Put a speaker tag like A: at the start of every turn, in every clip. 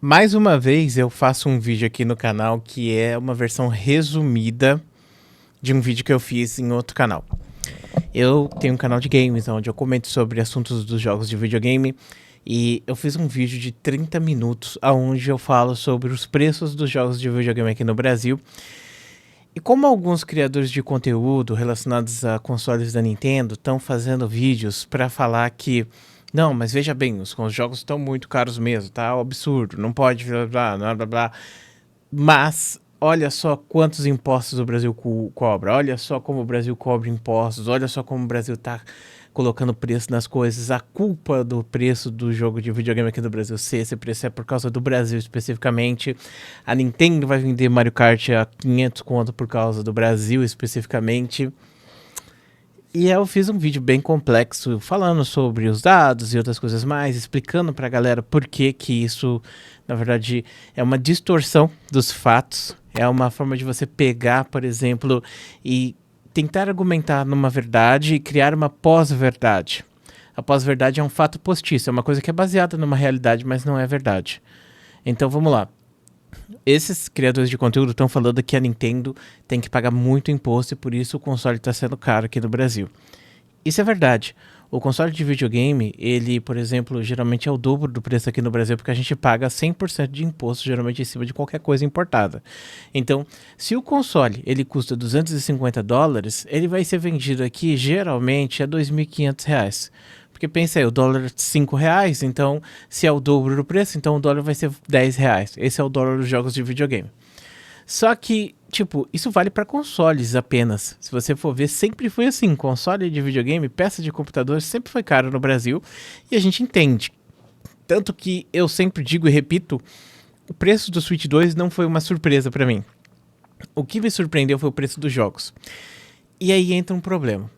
A: Mais uma vez eu faço um vídeo aqui no canal que é uma versão resumida de um vídeo que eu fiz em outro canal. Eu tenho um canal de games onde eu comento sobre assuntos dos jogos de videogame e eu fiz um vídeo de 30 minutos onde eu falo sobre os preços dos jogos de videogame aqui no Brasil. E como alguns criadores de conteúdo relacionados a consoles da Nintendo estão fazendo vídeos para falar que não, mas veja bem, os jogos estão muito caros mesmo, tá? Um absurdo, não pode blá blá blá blá blá. Mas olha só quantos impostos o Brasil cobra, olha só como o Brasil cobra impostos, olha só como o Brasil tá colocando preço nas coisas. A culpa do preço do jogo de videogame aqui no Brasil ser esse preço é por causa do Brasil especificamente. A Nintendo vai vender Mario Kart a 500 conto por causa do Brasil especificamente. E eu fiz um vídeo bem complexo falando sobre os dados e outras coisas mais, explicando pra galera por que isso, na verdade, é uma distorção dos fatos. É uma forma de você pegar, por exemplo, e tentar argumentar numa verdade e criar uma pós-verdade. A pós-verdade é um fato postiço, é uma coisa que é baseada numa realidade, mas não é verdade. Então vamos lá. Esses criadores de conteúdo estão falando que a Nintendo tem que pagar muito imposto e por isso o console está sendo caro aqui no Brasil. Isso é verdade. O console de videogame, ele, por exemplo, geralmente é o dobro do preço aqui no Brasil porque a gente paga 100% de imposto geralmente em cima de qualquer coisa importada. Então, se o console ele custa $250, ele vai ser vendido aqui geralmente a R$ 2.500. Porque pensa aí, o dólar é R$ 5, então se é o dobro do preço, então o dólar vai ser R$ 10. Esse é o dólar dos jogos de videogame. Só que, tipo, isso vale para consoles apenas. Se você for ver, sempre foi assim. Console de videogame, peça de computador, sempre foi caro no Brasil. E a gente entende. Tanto que eu sempre digo e repito, o preço do Switch 2 não foi uma surpresa para mim. O que me surpreendeu foi o preço dos jogos. E aí entra um problema.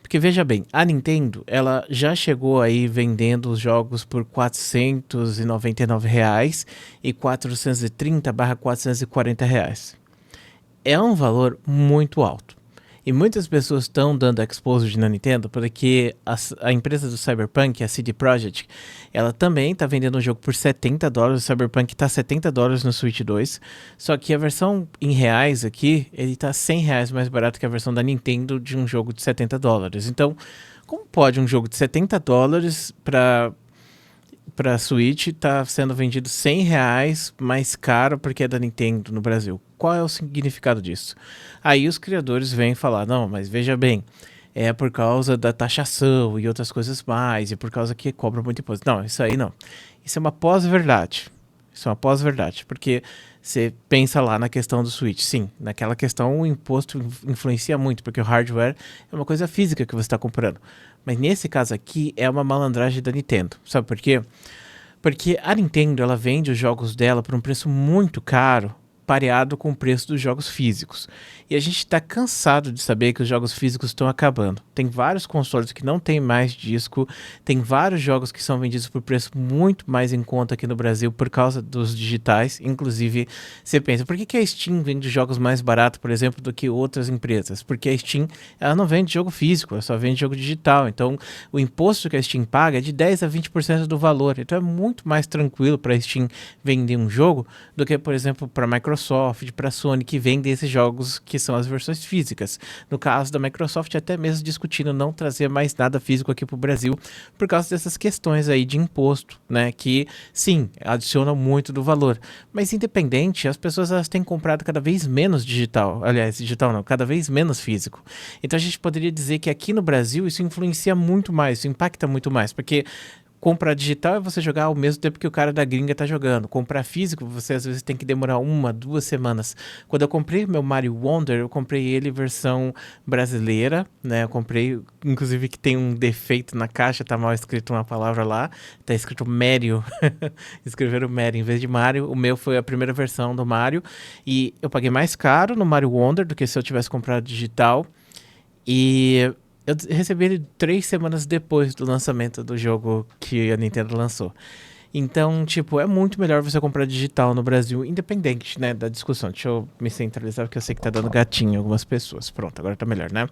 A: Porque veja bem, a Nintendo, ela já chegou aí vendendo os jogos por R$ 499 e R$ 430/440. É um valor muito alto. E muitas pessoas estão dando exposed na Nintendo porque a empresa do Cyberpunk, a CD Projekt, ela também está vendendo um jogo por $70. O Cyberpunk está $70 no Switch 2. Só que a versão em reais aqui, ele está R$ 100 mais barato que a versão da Nintendo de um jogo de $70. Então, como pode um jogo de $70 para Switch tá sendo vendido R$ 100 mais caro porque é da Nintendo no Brasil? Qual é o significado disso? Aí os criadores vêm falar, não, mas veja bem, é por causa da taxação e outras coisas mais, e por causa que cobra muito imposto. Não, isso aí não. Isso é uma pós-verdade. Isso é uma pós-verdade, porque você pensa lá na questão do Switch. Sim, naquela questão o imposto influencia muito, porque o hardware é uma coisa física que você está comprando. Mas nesse caso aqui é uma malandragem da Nintendo. Sabe por quê? Porque a Nintendo ela vende os jogos dela por um preço muito caro, pareado com o preço dos jogos físicos. E a gente está cansado de saber que os jogos físicos estão acabando. Tem vários consoles que não tem mais disco, tem vários jogos que são vendidos por preço muito mais em conta aqui no Brasil por causa dos digitais. Inclusive, você pensa, por que a Steam vende jogos mais barato, por exemplo, do que outras empresas? Porque a Steam ela não vende jogo físico, ela só vende jogo digital. Então, o imposto que a Steam paga é de 10 a 20% do valor. Então, é muito mais tranquilo para a Steam vender um jogo do que, por exemplo, para a Microsoft, para a Sony, que vende esses jogos que são as versões físicas. No caso da Microsoft, até mesmo discutindo não trazer mais nada físico aqui para o Brasil, por causa dessas questões aí de imposto, né? Que, sim, adicionam muito do valor. Mas, independente, as pessoas elas têm comprado cada vez menos digital. Aliás, digital não, cada vez menos físico. Então, a gente poderia dizer que aqui no Brasil isso influencia muito mais, isso impacta muito mais, porque comprar digital é você jogar ao mesmo tempo que o cara da gringa tá jogando. Comprar físico, você às vezes tem que demorar 1, 2 semanas. Quando eu comprei meu Mario Wonder, eu comprei ele versão brasileira, né? Eu comprei, inclusive que tem um defeito na caixa, tá mal escrito uma palavra lá. Tá escrito Mario. Escreveram Mario em vez de Mario. O meu foi a primeira versão do Mario. E eu paguei mais caro no Mario Wonder do que se eu tivesse comprado digital. E eu recebi ele 3 semanas depois do lançamento do jogo que a Nintendo lançou. Então, tipo, é muito melhor você comprar digital no Brasil, independente, né, da discussão. Deixa eu me centralizar, porque eu sei que tá dando gatinho em algumas pessoas. Pronto, agora tá melhor, né?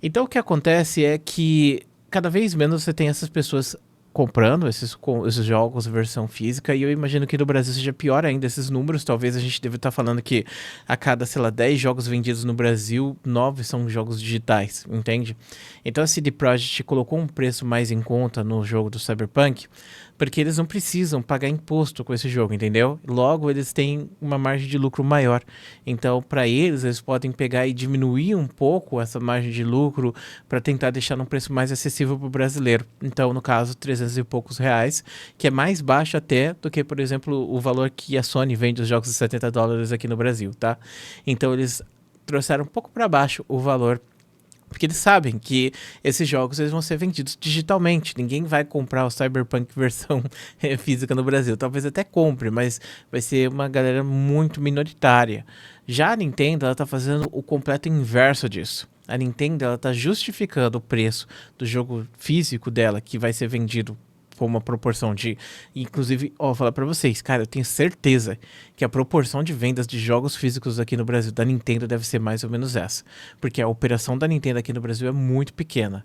A: Então, o que acontece é que cada vez menos você tem essas pessoas comprando esses jogos versão física, e eu imagino que no Brasil seja pior ainda esses números. Talvez a gente deva estar falando que a cada, sei lá, 10 jogos vendidos no Brasil, 9 são jogos digitais, entende? Então a CD Projekt colocou um preço mais em conta no jogo do Cyberpunk, porque eles não precisam pagar imposto com esse jogo, entendeu? Logo, eles têm uma margem de lucro maior. Então, para eles podem pegar e diminuir um pouco essa margem de lucro para tentar deixar num preço mais acessível para o brasileiro. Então, no caso, 300 e poucos reais, que é mais baixo até do que, por exemplo, o valor que a Sony vende os jogos de $70 aqui no Brasil, tá? Então, eles trouxeram um pouco para baixo o valor, porque eles sabem que esses jogos eles vão ser vendidos digitalmente. Ninguém vai comprar o Cyberpunk versão física no Brasil. Talvez até compre, mas vai ser uma galera muito minoritária. Já a Nintendo, ela tá fazendo o completo inverso disso. A Nintendo, ela tá justificando o preço do jogo físico dela, que vai ser vendido for uma proporção de... Inclusive, ó, vou falar pra vocês, cara, eu tenho certeza que a proporção de vendas de jogos físicos aqui no Brasil da Nintendo deve ser mais ou menos essa. Porque a operação da Nintendo aqui no Brasil é muito pequena.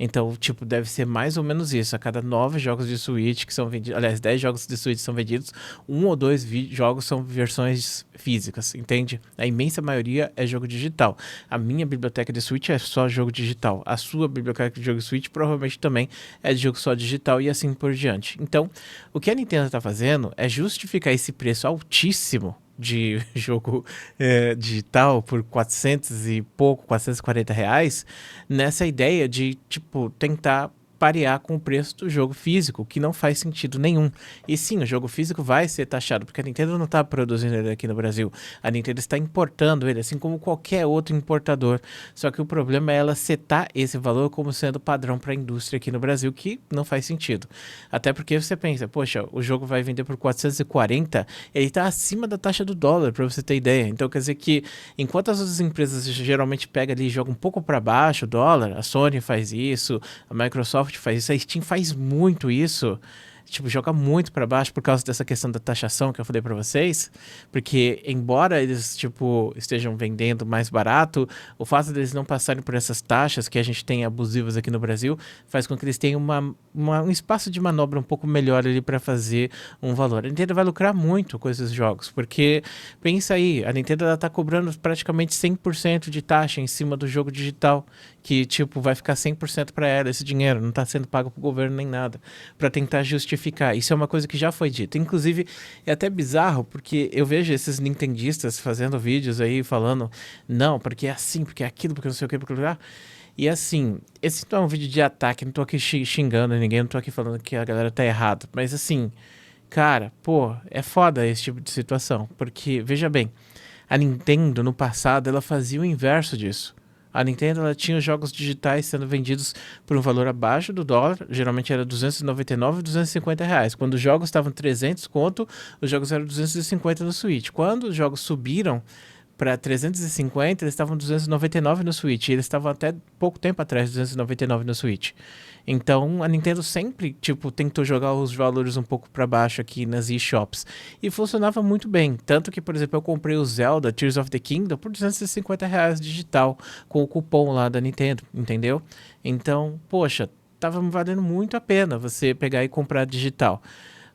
A: Então, tipo, deve ser mais ou menos isso. A cada 9 jogos de Switch que são vendidos... Aliás, 10 jogos de Switch são vendidos, 1 ou 2 jogos são versões físicas, entende? A imensa maioria é jogo digital. A minha biblioteca de Switch é só jogo digital. A sua biblioteca de jogo Switch provavelmente também é de jogo só digital e assim por diante. Então, o que a Nintendo está fazendo é justificar esse preço altíssimo de jogo digital por 400 e pouco, 440 reais, nessa ideia de, tipo, tentar parear com o preço do jogo físico, que não faz sentido nenhum. E sim, o jogo físico vai ser taxado, porque a Nintendo não está produzindo ele aqui no Brasil. A Nintendo está importando ele, assim como qualquer outro importador. Só que o problema é ela setar esse valor como sendo padrão para a indústria aqui no Brasil, que não faz sentido. Até porque você pensa, poxa, o jogo vai vender por 440, ele está acima da taxa do dólar, para você ter ideia. Então quer dizer que, enquanto as outras empresas geralmente pegam ali e jogam um pouco para baixo o dólar, a Sony faz isso, a Microsoft faz isso, a Steam faz muito isso, tipo, joga muito para baixo por causa dessa questão da taxação que eu falei para vocês, porque embora eles, tipo, estejam vendendo mais barato, o fato deles não passarem por essas taxas que a gente tem abusivas aqui no Brasil, faz com que eles tenham um espaço de manobra um pouco melhor ali para fazer um valor. A Nintendo vai lucrar muito com esses jogos, porque, pensa aí, a Nintendo ela tá cobrando praticamente 100% de taxa em cima do jogo digital, que, tipo, vai ficar 100% para ela esse dinheiro, não tá sendo pago pro governo nem nada, para tentar justificar. Isso é uma coisa que já foi dita. Inclusive, é até bizarro, porque eu vejo esses nintendistas fazendo vídeos aí, falando, não, porque é assim, porque é aquilo, porque não sei o que, porque... E assim, esse não é um vídeo de ataque, não tô aqui xingando ninguém, não tô aqui falando que a galera tá errada, mas assim, cara, pô, é foda esse tipo de situação, porque, veja bem, a Nintendo, no passado, ela fazia o inverso disso. A Nintendo ela tinha os jogos digitais sendo vendidos por um valor abaixo do dólar, geralmente era 299 e 250 reais. Quando os jogos estavam 300 conto, os jogos eram 250 no Switch. Quando os jogos subiram para 350, eles estavam 299 no Switch. E eles estavam até pouco tempo atrás 299 no Switch. Então a Nintendo sempre, tipo, tentou jogar os valores um pouco para baixo aqui nas eShops. E funcionava muito bem. Tanto que, por exemplo, eu comprei o Zelda Tears of the Kingdom por 250 reais digital, com o cupom lá da Nintendo, entendeu? Então, poxa, tava valendo muito a pena você pegar e comprar digital.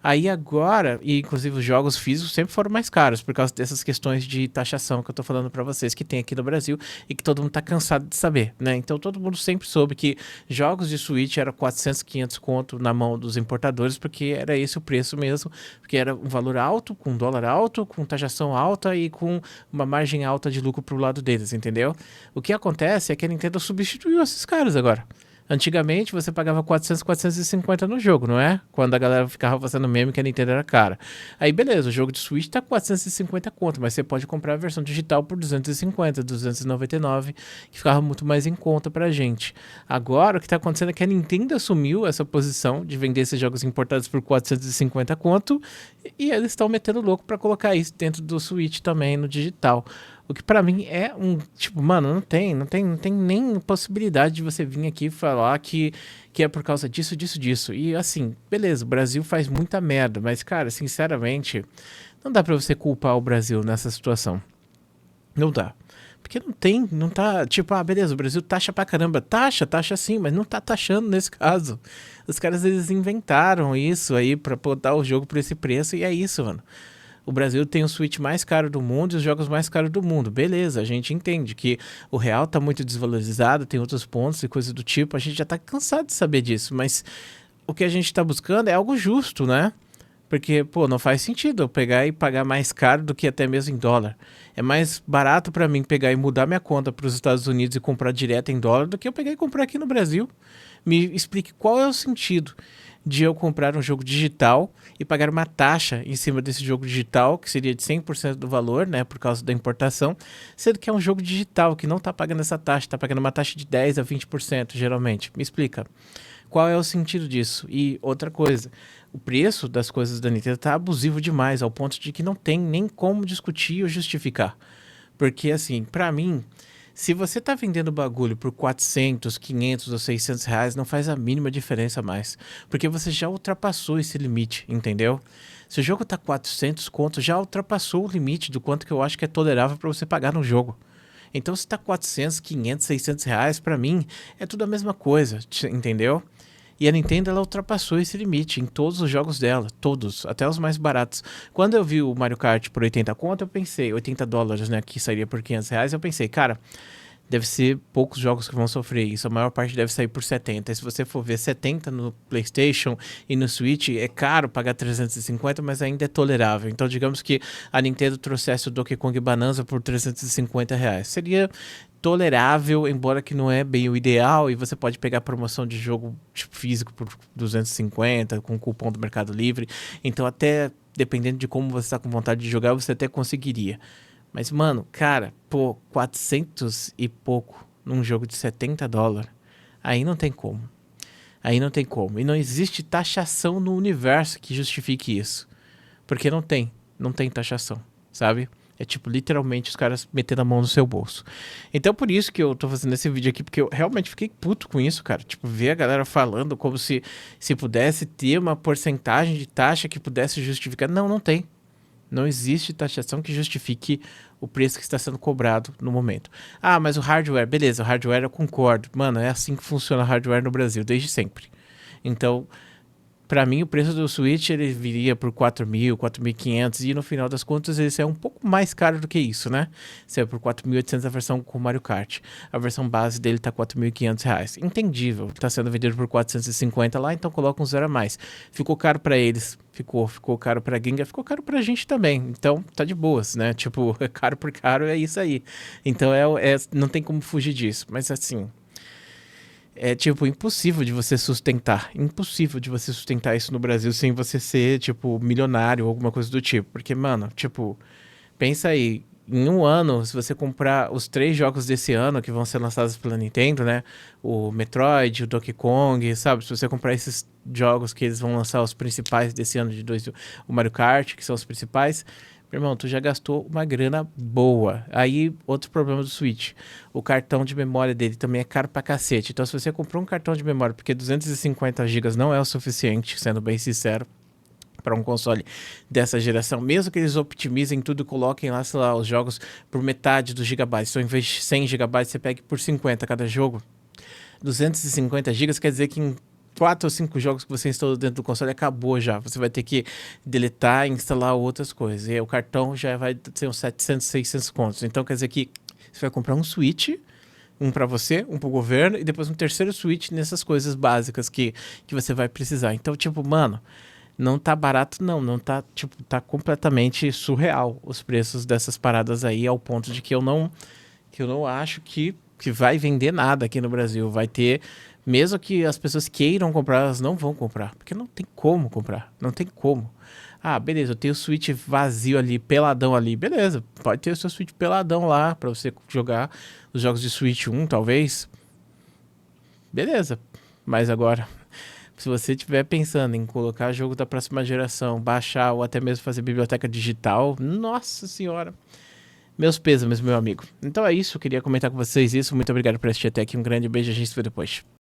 A: Aí agora, e inclusive os jogos físicos sempre foram mais caros por causa dessas questões de taxação que eu tô falando para vocês que tem aqui no Brasil e que todo mundo tá cansado de saber, né? Então todo mundo sempre soube que jogos de Switch era 400, 500 conto na mão dos importadores, porque era esse o preço mesmo, porque era um valor alto, com dólar alto, com taxação alta e com uma margem alta de lucro pro lado deles, entendeu? O que acontece é que a Nintendo substituiu esses caras agora. Antigamente você pagava 400, 450 no jogo, não é? Quando a galera ficava fazendo meme que a Nintendo era cara. Aí beleza, o jogo de Switch tá 450 conto, mas você pode comprar a versão digital por 250, 299, que ficava muito mais em conta pra gente. Agora o que tá acontecendo é que a Nintendo assumiu essa posição de vender esses jogos importados por 450 conto e eles estão metendo louco pra colocar isso dentro do Switch também no digital. O que pra mim é um, tipo, mano, não tem nem possibilidade de você vir aqui falar que é por causa disso. E assim, beleza, o Brasil faz muita merda, mas cara, sinceramente, não dá pra você culpar o Brasil nessa situação. Não dá. Porque não tem, não tá, tipo, ah, beleza, o Brasil taxa pra caramba. Taxa sim, mas não tá taxando nesse caso. Os caras, eles inventaram isso aí pra botar o jogo por esse preço e é isso, mano. O Brasil tem o Switch mais caro do mundo e os jogos mais caros do mundo. Beleza, a gente entende que o real tá muito desvalorizado, tem outros pontos e coisas do tipo. A gente já tá cansado de saber disso, mas o que a gente tá buscando é algo justo, né? Porque, pô, não faz sentido eu pegar e pagar mais caro do que até mesmo em dólar. É mais barato pra mim pegar e mudar minha conta para os Estados Unidos e comprar direto em dólar do que eu pegar e comprar aqui no Brasil. Me explique qual é o sentido de eu comprar um jogo digital e pagar uma taxa em cima desse jogo digital, que seria de 100% do valor, né, por causa da importação, sendo que é um jogo digital que não tá pagando essa taxa, tá pagando uma taxa de 10 a 20%, geralmente. Me explica. Qual é o sentido disso? E outra coisa, o preço das coisas da Nintendo tá abusivo demais, ao ponto de que não tem nem como discutir ou justificar. Porque, assim, pra mim, se você tá vendendo bagulho por 400, 500 ou 600 reais, não faz a mínima diferença mais. Porque você já ultrapassou esse limite, entendeu? Se o jogo tá 400 conto, já ultrapassou o limite do quanto que eu acho que é tolerável pra você pagar no jogo. Então, se tá 400, 500, 600 reais, pra mim, é tudo a mesma coisa, entendeu? E a Nintendo, ela ultrapassou esse limite em todos os jogos dela, todos, até os mais baratos. Quando eu vi o Mario Kart por 80 conto, eu pensei, $80, né, que sairia por 500 reais, eu pensei, cara, deve ser poucos jogos que vão sofrer isso, a maior parte deve sair por 70. E se você for ver 70 no PlayStation e no Switch, é caro pagar 350, mas ainda é tolerável. Então, digamos que a Nintendo trouxesse o Donkey Kong Bonanza por 350 reais. Seria tolerável, embora que não é bem o ideal, e você pode pegar promoção de jogo tipo, físico por 250, com cupom do Mercado Livre. Então, até dependendo de como você está com vontade de jogar, você até conseguiria. Mas, mano, cara, pô, 400 e pouco num jogo de $70, aí não tem como. Aí não tem como. E não existe taxação no universo que justifique isso. Porque não tem taxação, sabe? É tipo, literalmente, os caras metendo a mão no seu bolso. Então, por isso que eu tô fazendo esse vídeo aqui, porque eu realmente fiquei puto com isso, cara. Tipo, ver a galera falando como se pudesse ter uma porcentagem de taxa que pudesse justificar. Não, não tem. Não existe taxação que justifique o preço que está sendo cobrado no momento. Ah, mas o hardware, beleza, o hardware eu concordo. Mano, é assim que funciona o hardware no Brasil, desde sempre. Então, pra mim, o preço do Switch, ele viria por 4.000, 4.500 e no final das contas ele é um pouco mais caro do que isso, né? Saiu por 4.800 a versão com Mario Kart. A versão base dele tá 4.500 reais. Entendível, tá sendo vendido por 450 lá, então coloca um zero a mais. Ficou caro pra eles, ficou caro pra gringa, ficou caro pra gente também. Então, tá de boas, né? Tipo, é caro por caro, é isso aí. Então, não tem como fugir disso. Mas assim, é, tipo, impossível de você sustentar. Impossível de você sustentar isso no Brasil sem você ser, tipo, milionário ou alguma coisa do tipo. Porque, mano, tipo, pensa aí. Em um ano, se você comprar os 3 jogos desse ano que vão ser lançados pela Nintendo, né? O Metroid, o Donkey Kong, sabe? Se você comprar esses jogos que eles vão lançar, os principais desse ano o Mario Kart, que são os principais, meu irmão, tu já gastou uma grana boa. Aí, outro problema do Switch. O cartão de memória dele também é caro pra cacete. Então, se você comprou um cartão de memória, porque 250 gigas não é o suficiente, sendo bem sincero, para um console dessa geração, mesmo que eles optimizem tudo e coloquem lá, sei lá, os jogos por metade dos gigabytes. Então, em vez de 100 gigabytes, você pegue por 50 cada jogo. 250 gigas quer dizer que em 4 ou 5 jogos que você instalou dentro do console acabou já. Você vai ter que deletar e instalar outras coisas. E aí o cartão já vai ser uns 700, 600 contos. Então quer dizer que você vai comprar um Switch, um para você, um para o governo e depois um terceiro Switch nessas coisas básicas que você vai precisar. Então, tipo, mano, não tá barato não, não tá, tipo, tá completamente surreal os preços dessas paradas aí ao ponto de que eu não acho que vai vender nada aqui no Brasil. Vai ter, mesmo que as pessoas queiram comprar, elas não vão comprar, porque não tem como comprar, não tem como. Ah, beleza, eu tenho o Switch vazio ali, peladão ali, beleza, pode ter o seu Switch peladão lá pra você jogar os jogos de Switch 1, talvez, beleza, mas agora, se você estiver pensando em colocar jogo da próxima geração, baixar ou até mesmo fazer biblioteca digital, nossa senhora, meus pêsames, meu amigo. Então é isso, eu queria comentar com vocês isso. Muito obrigado por assistir até aqui. Um grande beijo, a gente se vê depois.